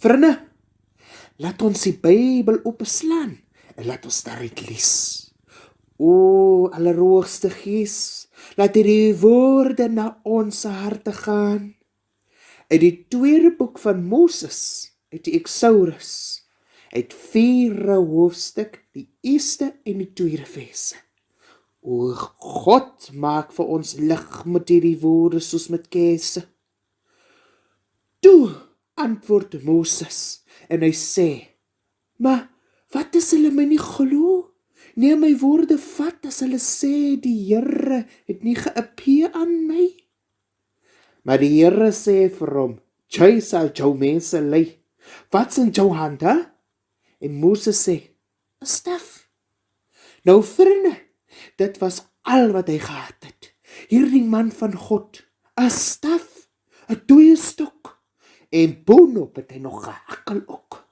Vriende, laat ons die Bybel opslaan en laat ons daaruit lees. O, Allerhoogste Gees, laat hierdie woorde na ons harte gaan. Uit die tweede boek van Moses, uit die Exodus, uit 4 hoofstuk, die eerste en die tweede verse. O God, maak vir ons lig met hierdie woorde soos met kese. Toe antwoord Moses en hy sê, maar wat as hulle my nie glo? Nee, my woorde vat as hulle sê die Here het nie geappear aan my. Maar die Here sê vir hom, jy sal jou mense lei. Wat's in jou hand, hè? En Moses sê, 'n staf. Nou vriende, dit was al wat hy gehad het. Hierdie man van God, 'n staf, 'n dooie stok. En boonop het hy nog gehakkel ook.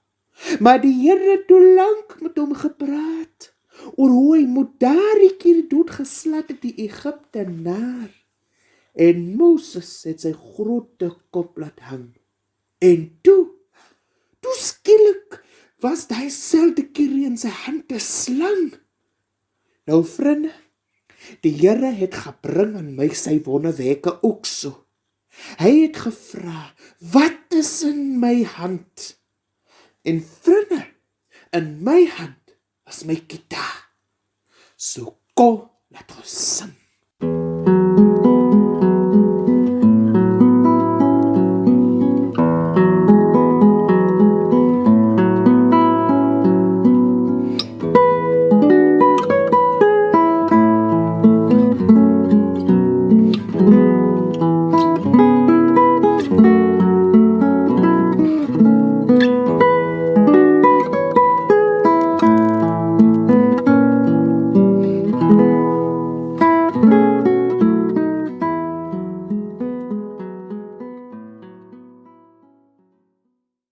Maar die Here het toe lank met hom gepraat oor hoe hy moet daardie keer doodgeslat het die Egiptenaar. En Moses het sy grote kop laat hang. En toe skielik was daai selfde keer in sy hand 'n slang. Nou vriende, die Here het gebring aan my sy wonderwerke ook so. Hy het gevra, wat is in my hand? En vriende, in my hand is my gitaar. So kom, laat ons sing.